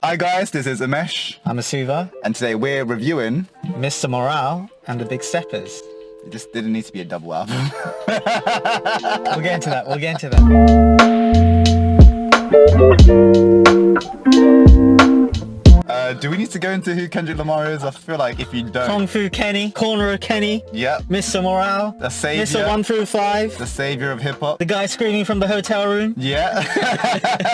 Hi guys, this is Amesh, I'm Asuva, and today we're reviewing. Mr. Morale and the Big Steppers. It just didn't need to be a double album. We'll get into that. Do we need to go into who Kendrick Lamar is? I feel like if you don't... Kung Fu Kenny, Corner of Kenny, Yep. Mr. Morale, The savior. Mr. 1 through 5, The savior of hip-hop. the guy screaming from the hotel room. Yeah.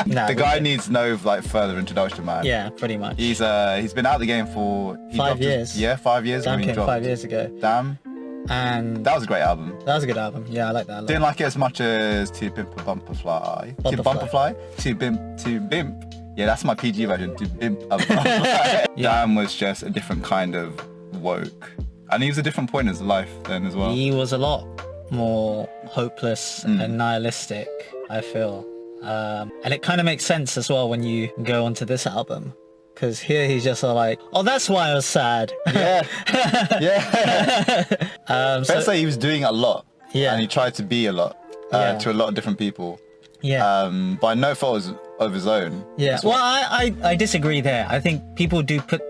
Nah, the guy needs no further introduction, man. Yeah, pretty much. He's been out of the game for... 5 years. 5 years. Damn, when he came dropped. 5 years ago. Damn. And That was a great album. that was a good album. Yeah, I like that a lot. Didn't like it as much as To Bimp a Bumper Fly. To Bumper Fly? To Bimp. Yeah, that's my PG version. To Bimp a Bumper Fly. Damn was just a different kind of woke. And he was a different point in his life then as well. He was a lot more hopeless and nihilistic, I feel. And it kind of makes sense as well when you go onto this album. Because here he's just like, oh, that's why I was sad. Yeah. Yeah. So, Say he was doing a lot. Yeah. And he tried to be a lot to a lot of different people. yeah. By no fault of his own. Yeah. Well, I disagree there. I think people do put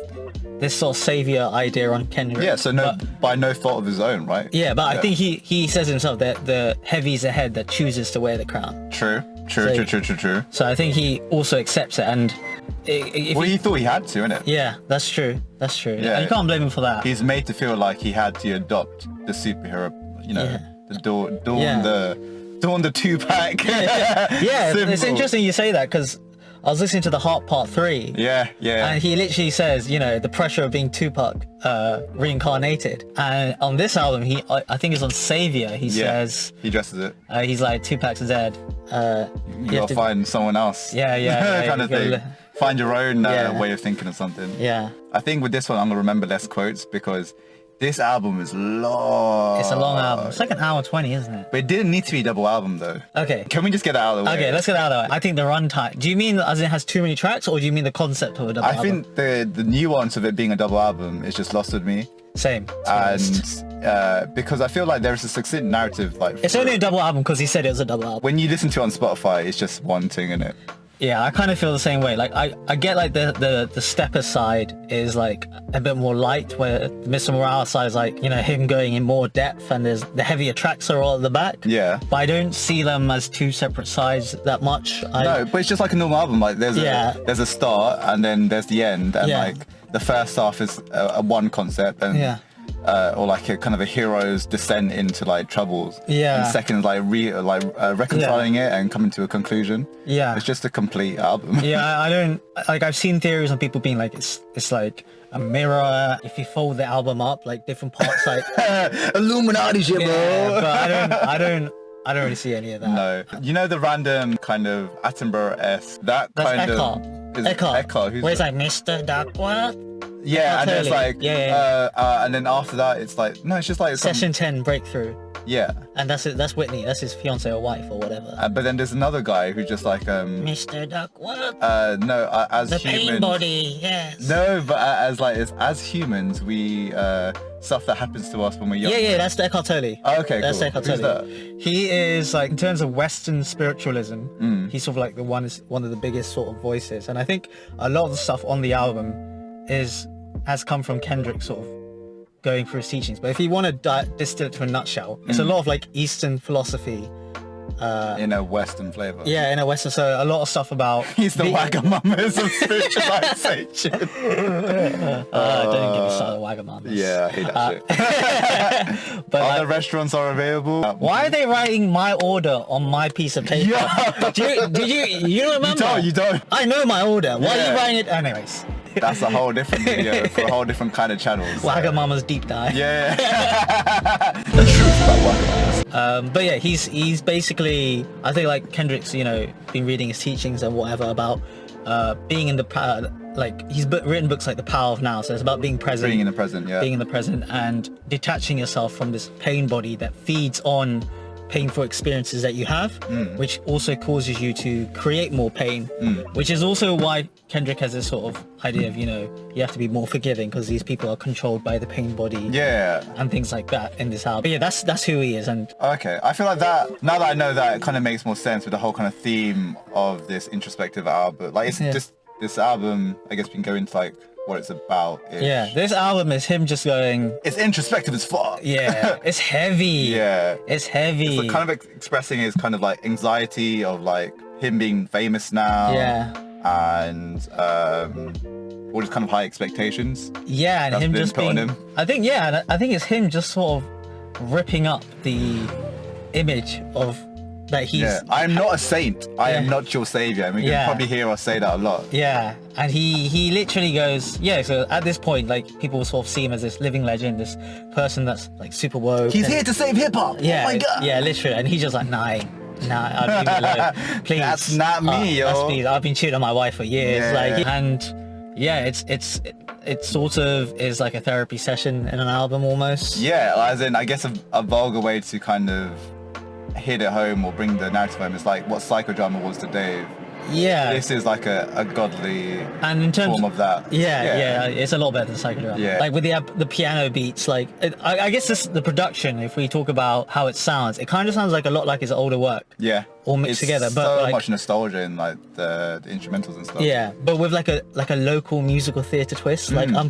this sort of savior idea on Kendrick. Yeah, so by no fault of his own, right? Yeah, but I think he says himself that the heavy's the head that chooses to wear the crown. True. So I think he also accepts it, and He thought he had to, innit? yeah, that's true. Yeah. And you can't blame him for that. He's made to feel like he had to adopt the superhero, the Dawn the 2-pack. Yeah, it's symbol. interesting you say that because I was listening to the Heart Part 3. Yeah. And he literally says, the pressure of being Tupac reincarnated. And on this album, I think it's on Savior, he says... He dresses it. He's like, Tupac's dead. You gotta find someone else. Yeah. kind of thing. Find your own Yeah. way of thinking of something. Yeah. I think with this one, I'm gonna remember less quotes because this album is long. It's a long album. It's like an hour 20, isn't it? But it didn't need to be a double album though. Okay. Can we just get that out of the way? Okay, let's get out of the way. I think the runtime... Do you mean as it has too many tracks, or do you mean the concept of a double album? I think the nuance of it being a double album is just lost with me. Same. And because I feel like there's a succinct narrative, like It's only a double album because he said it was a double album. when you listen to it on Spotify, it's just one thing in it. Yeah, I kind of feel the same way. Like I get like the stepper side is like a bit more light, where Mr. Morale side is like, him going in more depth, and there's the heavier tracks are all at the back. Yeah. But I don't see them as two separate sides that much. No, but it's just like a normal album. Like there's a start and then there's the end, and like the first half is a one concept, and or like a kind of a hero's descent into like troubles. Yeah. And second is like reconciling it and coming to a conclusion. Yeah. It's just a complete album. Yeah, I don't like. I've seen theories on people being like it's like a mirror. If you fold the album up, like different parts, like Illuminati shit, bro. yeah, but I don't really see any of that. No. You know the random kind of Attenborough-esque, That's kind Eckhart. of... Eckhart. Who's Where it's that? like Mr. Duckworth. Yeah, and it's Totally. like... Yeah. and then after that, it's like... No, it's just like... Session 10 breakthrough. Yeah. And that's it. That's Whitney. That's his fiance or wife or whatever. But then there's another guy who's just like... Mr. Duckworth. No, as The humans... pain body. Yes. No, but as humans, we... stuff that happens to us when we're young. Yeah, that's the Eckhart Tolle. Oh, okay, That's cool. Eckhart Who's Tolle. that? He is like, in terms of Western spiritualism, he's sort of like one of the biggest sort of voices. And I think a lot of the stuff on the album has come from Kendrick sort of going through his teachings. But if you want to distill it to a nutshell, it's a lot of like Eastern philosophy. In a Western flavour. Yeah, in a Western, so a lot of stuff about... He's the Wagamamas of spiritualization. Don't get me started Wagamamas. Yeah, I hate that shit. But Other like, restaurants are available. why are they writing my order on my piece of paper? Yeah. You remember? You don't. I know my order. Why are Yeah. you writing it? Anyways, That's a whole different video for a whole different kind of channels. Wagamama's deep dive. Yeah. The truth about Wagamamas. But yeah, he's basically, I think like Kendrick's, been reading his teachings and whatever about being in the power. Like he's written books like The Power of Now, so it's about being present. Being in the present, yeah. Being in the present and detaching yourself from this pain body that feeds on painful experiences that you have, which also causes you to create more pain, which is also why Kendrick has this sort of idea of, you have to be more forgiving because these people are controlled by the pain body and things like that in this album. But yeah, that's who he is. And okay, I feel like that, now that I know that, it kind of makes more sense with the whole kind of theme of this introspective album. Like it's just this album, I guess we can go into like what it's about. Yeah, this album is him just going. It's introspective as fuck. Yeah, it's heavy. Yeah, it's heavy. It's like kind of expressing his kind of like anxiety of like him being famous now. Yeah. And all these kind of high expectations. Yeah, and him just being. I think it's him just sort of ripping up the image of that he's. Yeah, I am not a saint. I am not your savior. And we can probably hear us say that a lot. Yeah, and he literally goes, yeah. So at this point, like people sort of see him as this living legend, this person that's like super woke. He's here to save hip hop. Yeah, oh my god. Yeah, literally, and he's just like, nah, I'll leave me alone. Please. That's not me, yo. That's me. I've been cheating on my wife for years. Yeah. Like, and yeah, it sort of is like a therapy session in an album almost. Yeah, as in, I guess a vulgar way to kind of hit it home or bring the narrative home is like what Psychodrama was to Dave. Yeah. This is like a godly and in terms form of that. Yeah, it's a lot better than Psychodrama. Yeah. Like with the piano beats, like I guess the production, if we talk about how it sounds, it kind of sounds like a lot like his older work. Yeah. All mixed together. But so like, much nostalgia in like the instrumentals and stuff. Yeah, but with like a local musical theatre twist. Like I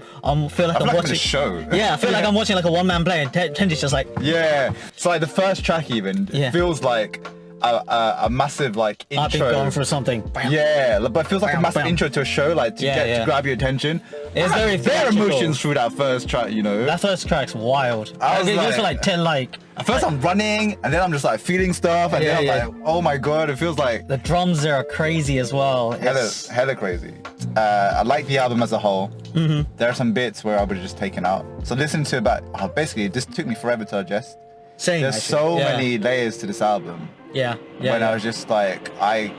feel like I'm watching a show. Yeah, I feel like I'm watching like a one-man play, and Kendrick's just like. Yeah, it's like the first track even feels like a massive like intro. I've been going for something. Yeah, but it feels like a massive intro to a show, like to grab your attention. It's very their emotions through that first track, you know. That first track's wild. I was it goes for like 10 like. At first I'm running, and then I'm just like feeling stuff, and then I'm like, oh my god, it feels like the drums there are crazy as well. Hella crazy. I like the album as a whole. Mm-hmm. There are some bits where I would have just taken out. So listen to about basically it just took me forever to digest. Same. There's so many layers to this album. Yeah. When I was just like, I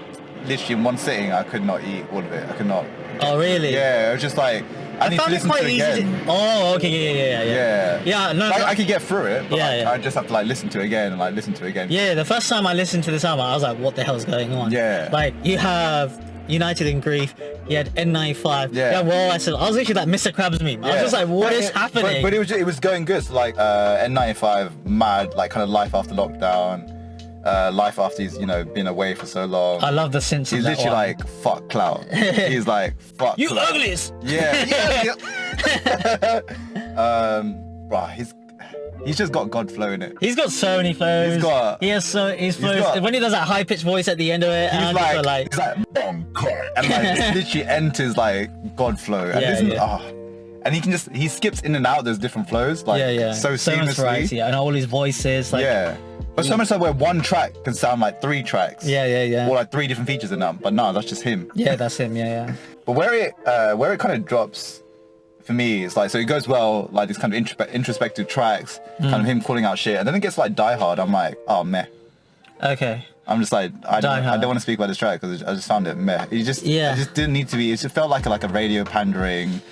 literally in one sitting I could not eat all of it. I could not. Oh really? Yeah, it was just like I need to listen to it again. Oh, okay, yeah. Yeah, no. I could get through it, but I just have to like listen to it again and like listen to it again. Yeah, the first time I listened to this album, I was like, what the hell's going on? Yeah. Like you have United in Grief, you had N95. Yeah. Well, I was literally like Mr. Krabs meme. I was just like, what is happening? But it was going good. So like N95, mad, like kind of life after lockdown. Life after he's been away for so long. I love the sense of that. He's literally like fuck clout. He's like fuck you clout. uglies. Yeah. Bro, he's just got God flow in it. He's got so many flows. He's flows. When he does that high pitched voice at the end of it, he's like and like it literally enters like God flow. And and he skips in and out those different flows like so seamlessly. Much variety, and all his voices like But so much so where one track can sound like 3 tracks. Yeah. Or like 3 different features in them. But no, that's just him. Yeah, that's him. Yeah. But where it kind of drops for me is like, so it goes well, like these kind of introspective tracks, kind of him calling out shit, and then it gets like Die Hard. I'm like, oh meh. Okay. I'm just like, I don't want to speak about this track because I just found it meh. It just didn't need to be. It just felt like a radio pandering.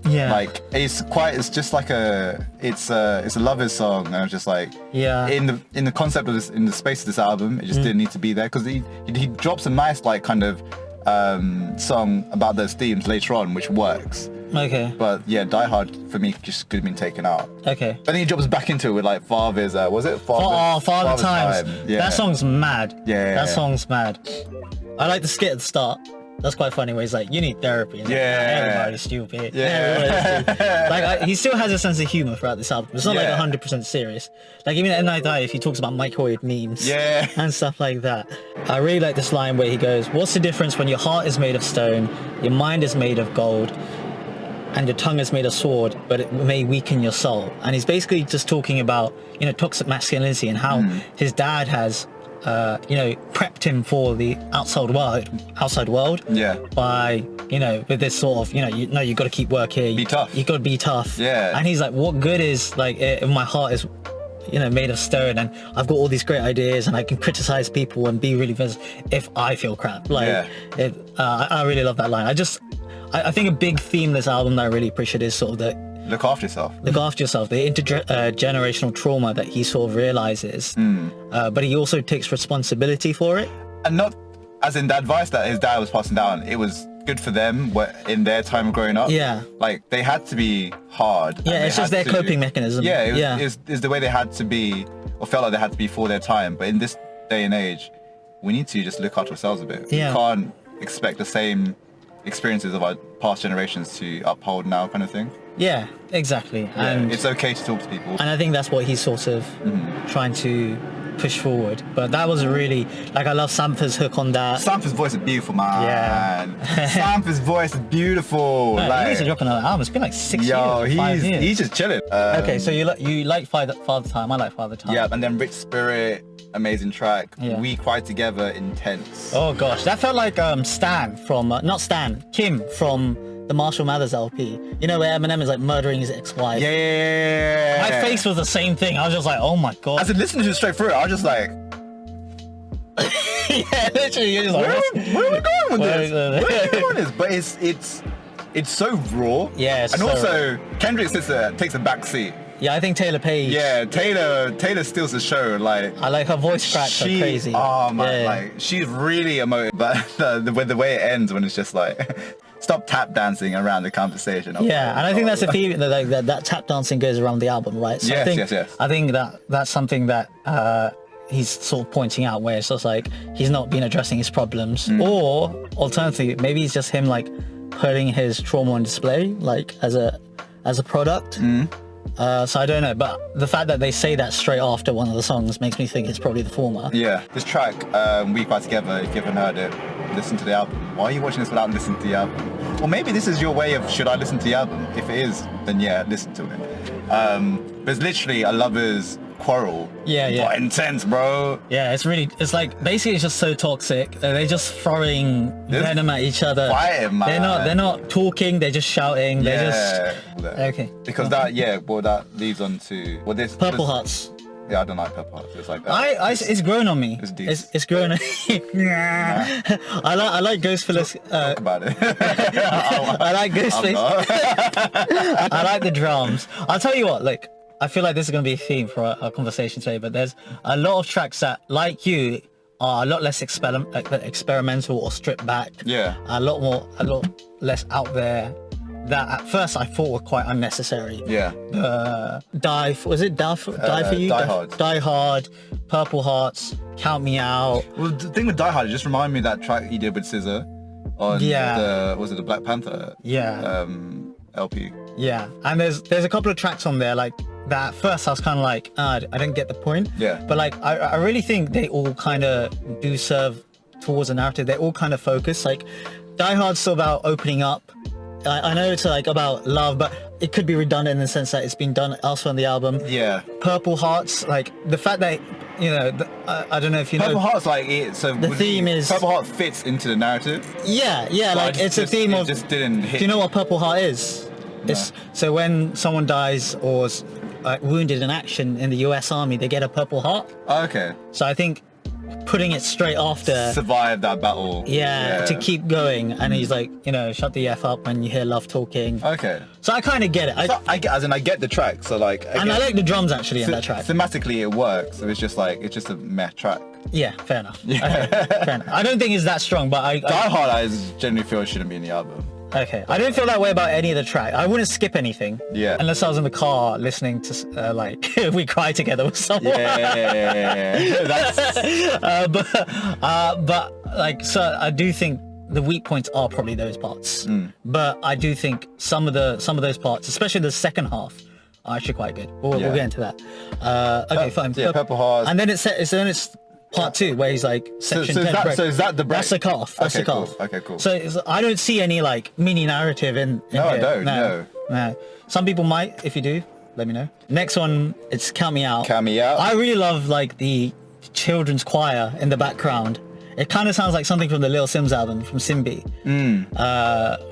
Yeah. Like it's just like it's a lover's song, and I was just like, in the concept of this, in the space of this album, it just didn't need to be there because he drops a nice like kind of song about those themes later on, which works. Okay. But yeah, Die Hard for me just could have been taken out. Okay. But then he drops back into it with like Father's, was it? Father Times. Yeah. That song's mad. Yeah. That song's mad. I like the skit at the start. That's quite funny where he's like, you need therapy. And everybody's stupid. Yeah. Like, he still has a sense of humor throughout this album. It's not like 100% serious. Like, even at Night Dive, he talks about microwave memes. Yeah. And stuff like that. I really like this line where he goes, what's the difference when your heart is made of stone, your mind is made of gold, and your tongue is made of sword, but it may weaken your soul? And he's basically just talking about, toxic masculinity and how his dad has prepped him for the outside world. Yeah. By, with this sort of, you got to keep working. Be tough. You got to be tough. Yeah. And he's like, what good is like if my heart is, made of stone, and I've got all these great ideas, and I can criticize people and be really if I feel crap. Like, I really love that line. I think a big theme of this album that I really appreciate is sort of the look after yourself. The intergenerational trauma that he sort of realizes, but he also takes responsibility for it. And not as in the advice that his dad was passing down, it was good for them in their time of growing up. Yeah. Like, they had to be hard. Yeah, it's just their coping mechanism. Yeah, it's the way they had to be, or felt like they had to be for their time. But in this day and age, we need to just look after ourselves a bit. Yeah. We can't expect the same experiences of our past generations to uphold now, kind of thing. Yeah, exactly. Yeah, And it's okay to talk to people. And I think that's what he's sort of trying to push forward. But that was a really, like, I love Sampha's hook on that. Sampha's voice is beautiful, man. Yeah. Sampha's voice is beautiful. He like, needs to drop another album. It's been like 6 years, 5 years. he's just chilling. Okay, so you like Father Time. I like Father Time. Yeah, and then Rich Spirit, amazing track. Yeah. We Cry Together, intense. Oh gosh, that felt like Stan from not Stan, Kim from the Marshall Mathers LP. You know, where Eminem is like murdering his ex-wife. Yeah. My face was the same thing. I was just like, oh my god. As I listened to it straight through it, I was just like, yeah, literally, you're just like, where are we going with this? Where Where are we going with this? But it's so raw. Yeah, it's and so also Kendrick takes a back seat. yeah, I think Taylor Page. Yeah, Taylor steals the show. Like, I like her voice cracks are crazy. Oh man, Yeah. like she's really emotive. But the way it ends when it's just like, stop tap dancing around the conversation. Yeah, and I think that's the theme that tap dancing goes around the album, right? So Yes, yes. I think that's something that he's sort of pointing out, where it's just like he's not been addressing his problems, or alternatively, maybe it's just him like putting his trauma on display, like as a product. So I don't know, but the fact that they say that straight after one of the songs makes me think it's probably the former. Yeah, this track, We Cry Together, if you haven't heard it, listen to the album. Why are you watching this without listening to the album? Or maybe this is your way of, should I listen to the album? If it is, then yeah, listen to it. But it's literally a lover's quarrel. Yeah. But intense, bro. Yeah, it's like basically it's just so toxic. They're just throwing venom at each other. Fighting, man. They're not talking. They're just shouting. They're just okay. Because that leads on to this Purple Hearts. Yeah, I don't like Purple Hearts. It's like it's grown on me. It's deep. It's grown on me. I like Ghostface. Talk about it. I like Ghostface. I like the drums. I'll tell you what, like, I feel like this is going to be a theme for our conversation today, but there's a lot of tracks that, like you, are a lot less experimental or stripped back. Yeah. A lot less out there, that at first I thought were quite unnecessary. Yeah. Die for you? Die Hard. Die Hard, Purple Hearts, Count Me Out. Well, the thing with Die Hard, it just reminded me of that track he did with SZA on the Black Panther LP. Yeah, and there's a couple of tracks on there like that. At first I was kind of like, I don't get the point. Yeah. But like I really think they all kind of do serve towards a narrative. They all kind of focus. Like Die Hard's still about opening up. I know it's like about love, but it could be redundant in the sense that it's been done elsewhere on the album. Yeah. Purple Hearts, like the fact that, you know, I don't know if you know. Purple Heart's like it. So the theme is Purple Heart fits into the narrative. Yeah, like it's a theme of. Just didn't hit. Do you know what Purple Heart is? No. So when someone dies or is wounded in action in the US Army, they get a Purple Heart. Okay. So I think putting it straight after survive that battle. Yeah, to keep going, and he's like, you know, shut the F up when you hear love talking. Okay. So I kind of get it. I get the track. So like, I like the drums actually in that track. Thematically, it works. So it's just a meh track. Yeah, fair enough. Yeah. Okay, fair enough. I don't think it's that strong, but Die Hard, I generally feel it shouldn't be in the album. Okay, I don't feel that way about any of the track. I wouldn't skip anything. Yeah. Unless I was in the car listening to like We Cry Together with someone. Yeah. But like, so I do think the weak points are probably those parts. But I do think some of those parts, especially the second half, are actually quite good. We'll get into that. Okay, fine. Yeah, Purple Heart. And then it's part 2 where he's like section 10 break. So is that the break? That's the cutoff. That's the cutoff. Okay, cool. So I don't see any like mini narrative in no, here. I don't. No. Some people might. If you do, let me know. Next one, it's Count Me Out. Count Me Out. I really love like the children's choir in the background. It kind of sounds like something from the Lil Sims album, from Simbi.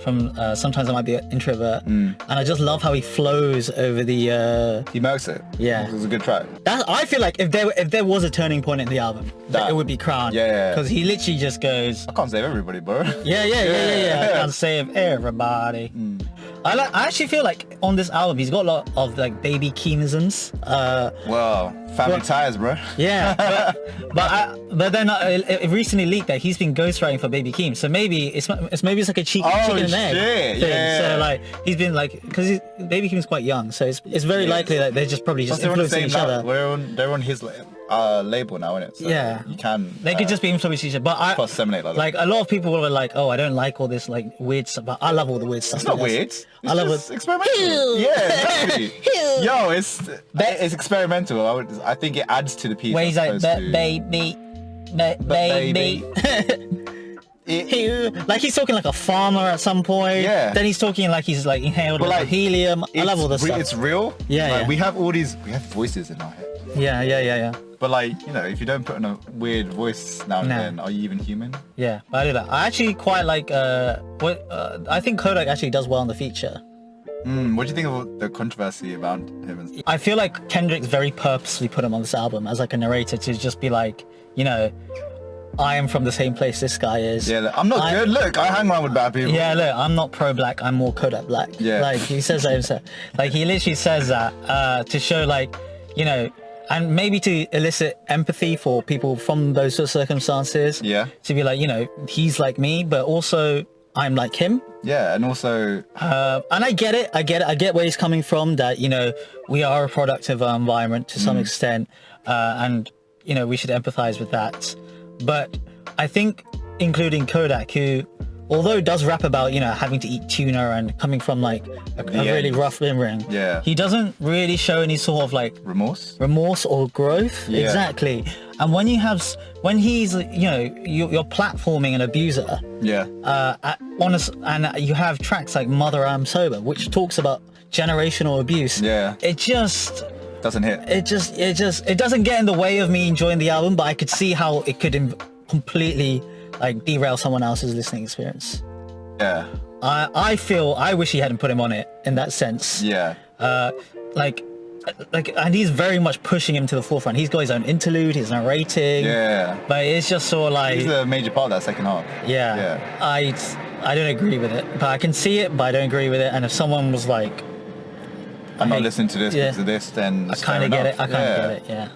From Sometimes I Might Be an Introvert. And I just love how he flows over the... He makes it. Yeah. It was a good track. I feel like if there was a turning point in the album, it would be Crown. Yeah. Because he literally just goes... I can't save everybody, bro. Yeah. I can't save everybody. I actually feel like on this album he's got a lot of like baby Keanisms. Well, family ties, bro. Yeah, but then it recently leaked that he's been ghostwriting for Baby Keem. So maybe it's like a cheeky chicken and egg thing. Yeah. So like he's been like, because Baby Keem's quite young, so it's very likely that they're just probably just Plus, they're on the influencing same each other. they're on his label now, isn't it? So Yeah. you can. They could just be influencing each other. But cross disseminate like a lot of people were like, oh, I don't like all this like weird stuff, but I love all the weird stuff. It's not weird. It's I love just it. experimental. Yeah, exactly. Yo, it's experimental. I think it adds to the piece. Where he's like, baby. Like he's talking like a farmer at some point. Yeah. Then he's talking like he's like inhaled like helium. I love all this stuff. It's real. Yeah, like, yeah. We have voices in our head. Yeah. But like, you know, if you don't put on a weird voice now and then, are you even human? Yeah, I do that. I actually quite like I think Kodak actually does well in the feature. What do you think of the controversy around him? I feel like Kendrick's very purposely put him on this album as like a narrator to just be like, you know, I am from the same place this guy is. Yeah, look, I'm not good. Look, I hang around with bad people. Yeah, look, I'm not pro-black. I'm more Kodak black. Yeah. Like he says that himself. Like he literally says that to show like, you know, and maybe to elicit empathy for people from those sort of circumstances. Yeah. To be like, you know, he's like me, but also I'm like him. Yeah, and also... and I get it. I get where he's coming from, that, you know, we are a product of our environment to some extent. And, you know, we should empathize with that. But I think including Kodak, who, although does rap about, you know, having to eat tuna and coming from like a really rough ring, he doesn't really show any sort of like remorse or growth. Yeah. Exactly. And when he's, you know, you're platforming an abuser, and you have tracks like Mother I'm Sober, which talks about generational abuse. It just doesn't hit. It doesn't get in the way of me enjoying the album, but I could see how it could completely like derail someone else's listening experience. Yeah. I wish he hadn't put him on it in that sense. Yeah. And he's very much pushing him to the forefront. He's got his own interlude, his narrating. Yeah. But it's just sort of like... He's a major part of that second half. Yeah. I don't agree with it. But I can see it, but I don't agree with it. And if someone was like... I'm not listening to this because of this, then I kind of get it. Yeah.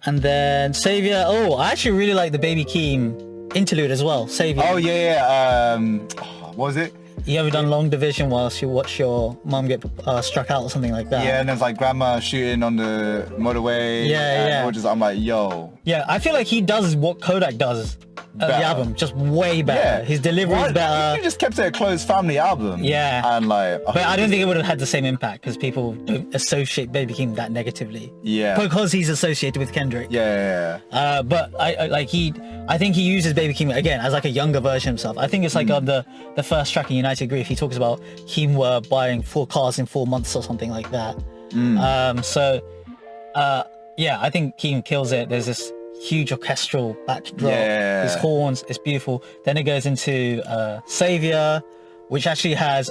And then Savior. Oh, I actually really like the Baby Keem interlude as well. Savior. Oh, yeah. What was it? You ever done long division whilst you watch your mum get struck out or something like that? Yeah, and there's like grandma shooting on the motorway. Yeah. I'm like, yo. Yeah, I feel like he does what Kodak does at the album, just way better. His delivery is better. You just kept it a close family album. Yeah. And like... But I don't think it would have had the same impact because people don't associate Baby Keem that negatively. Yeah. Because he's associated with Kendrick. Yeah. But I think he uses Baby Keem again as like a younger version of himself. I think it's like on the first track in United Grief, he talks about Keem were buying 4 cars in 4 months or something like that. I think Keem kills it. There's this huge orchestral backdrop, his horns, it's beautiful. Then it goes into Savior, which actually has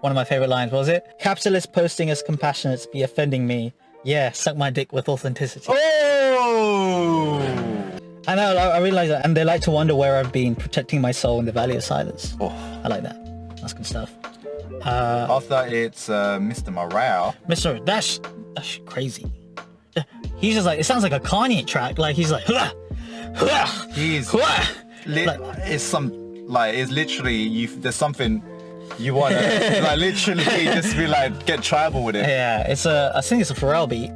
one of my favorite lines. What was it? Capitalist posting as compassionate be offending me. Yeah, suck my dick with authenticity. Oh! I know, I realize that. And they like to wonder where I've been, protecting my soul in the valley of silence. Oh. I like that. That's good stuff. After that, it's Mr. Morale. That's crazy. He's just like, it sounds like a Kanye track. Like he's like, it's literally there's something you want to like literally just be like get tribal with it. Yeah, I think it's a Pharrell beat.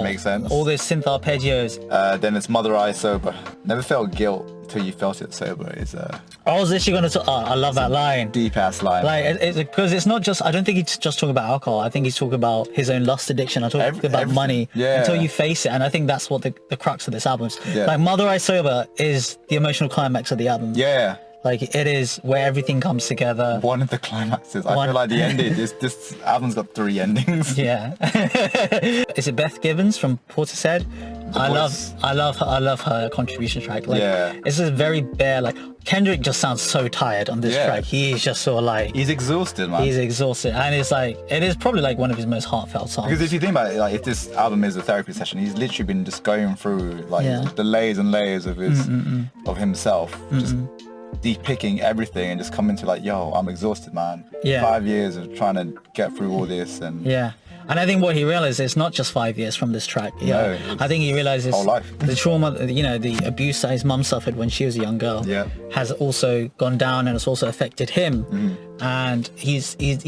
Makes sense. All those synth arpeggios. Then it's Mother I Sober. Never felt guilt till you felt it sober. I was literally gonna talk. I love that line. Deep ass line. Like because it's not just. I don't think he's just talking about alcohol. I think he's talking about his own lust addiction. I talk about money. Yeah. Until you face it, and I think that's what the crux of this album is. Yeah. Like Mother I Sober is the emotional climax of the album. Yeah. Like it is where everything comes together. One of the climaxes. I feel like the ending. This album's got 3 endings. Yeah. Is it Beth Gibbons from Portishead? I love her contribution track. Like, it's a very bare. Like Kendrick just sounds so tired on this track. He's just sort of like he's exhausted, man. He's exhausted, and it's like it is probably like one of his most heartfelt songs. Because if you think about it, like if this album is a therapy session, he's literally been just going through like the layers and layers of his of himself, just de-picking everything and just coming to like, yo, I'm exhausted, man. 5 years of trying to get through all this and And I think what he realized is not just 5 years from this track. Yeah, No, I think he realizes whole life. the trauma, you know, the abuse that his mum suffered when she was a young girl, has also gone down and it's also affected him. And he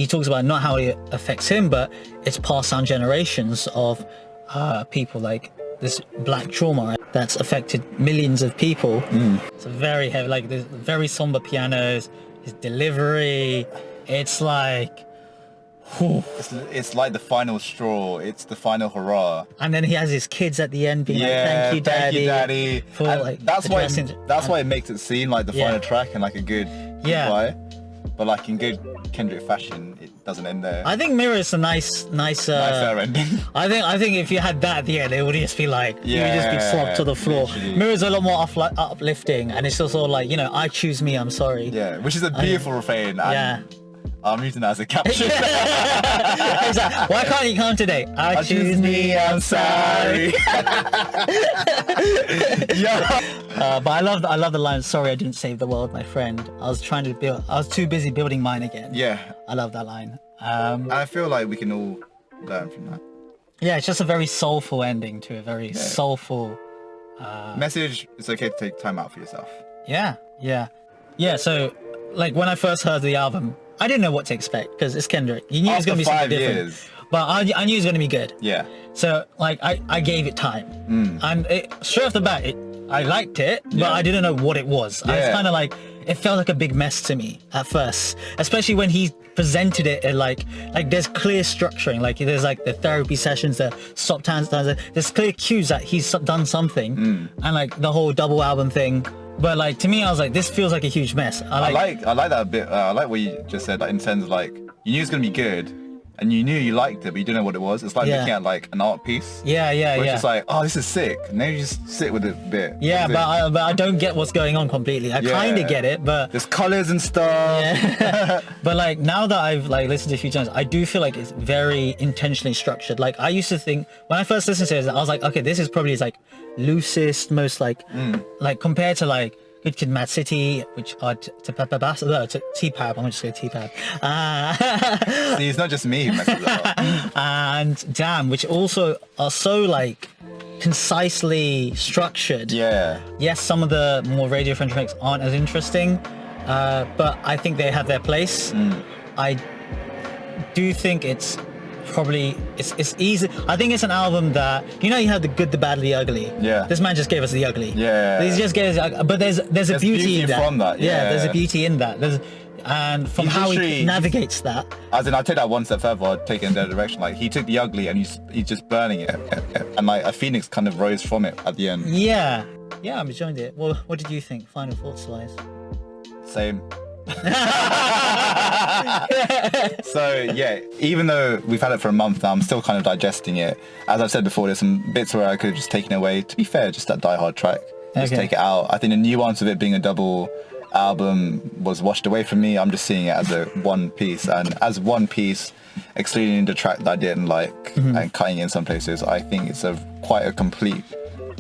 talks about not how it affects him, but it's passed down generations of people, like this black trauma, right, that's affected millions of people. It's a very heavy, like there's very somber pianos, his delivery. It's like, it's like the final straw. It's the final hurrah. and then he has his kids at the end being like, thank you, daddy. For, And like, that's why addressing- it makes it seem like the final track and like a good goodbye. But like in good Kendrick fashion, it doesn't end there. I think Mirror is a nicer ending. I think if you had that at the end, it would just be like, you would just be slopped to the floor. literally. Mirror's a lot more uplifting, and it's also like, you know, I choose me, I'm sorry. Yeah, which is a beautiful refrain. And I'm using that as a caption. Exactly. Why can't you come today? I choose me, I'm sorry. But I love the line, sorry I didn't save the world, my friend. I was too busy building mine again. Yeah. I love that line. I feel like we can all learn from that. Yeah, it's just a very soulful ending to a very soulful message. It's okay to take time out for yourself. Yeah. So like when I first heard the album, I didn't know what to expect because it's Kendrick. You knew it was going to be something different. But I knew it was going to be good. Yeah. So like I gave it time, and straight off the bat, I liked it, but I didn't know what it was. I was kind of like, it felt like a big mess to me at first, especially when he presented it in like there's clear structuring, like there's like the therapy sessions, the stop times, there's clear cues that he's done something, and like the whole double album thing. But like to me, I was like, this feels like a huge mess. I like that a bit. I like what you just said, like in terms of like you knew it was gonna be good, and you knew you liked it, but you didn't know what it was. It's like looking at like an art piece. Yeah. Where it's just like, oh, this is sick. And then you just sit with it a bit. Yeah, but I don't get what's going on completely. I kind of get it, but there's colors and stuff. Yeah. But like now that I've like listened to it a few times, I do feel like it's very intentionally structured. Like I used to think when I first listened to it, I was like, okay, this is probably his like loosest, most like compared to like Good Kid, Mad City, which are T-Pab. I'm just going to T-Pab. See, it's not just me who messes up. And Damn, which also are so like concisely structured. Yeah. Yes, some of the more radio friendly tracks aren't as interesting, but I think they have their place. I do think it's probably it's easy. I think it's an album that, you know, you have the good, the bad, the ugly. Yeah. This man just gave us the ugly. Yeah. He just gave us, but there's a beauty in that. From that. Yeah, there's a beauty in that. And from how he navigates that. As in, I take that one step further, I'd take it in their direction. Like he took the ugly and he's just burning it, and like a phoenix kind of rose from it at the end. Yeah, I'm enjoying it. Well, what did you think? Final thoughts wise? Same. So yeah, even though we've had it for a month now, I'm still kind of digesting it. As I've said before, there's some bits where I could have just taken it away. To be fair, just that Die Hard track, just take it out. I think the nuance of it being a double album was washed away from me. I'm just seeing it as a one piece, and as one piece, excluding the track that I didn't like and cutting in some places, I think it's quite a complete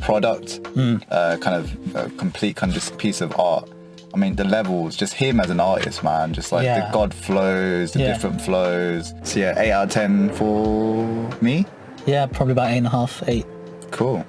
product, kind of a complete kind of just piece of art. I mean, the levels, just him as an artist, man, just like the God flows, the different flows. So yeah, 8 out of 10 for me. Yeah, probably about 8.5, 8. Cool.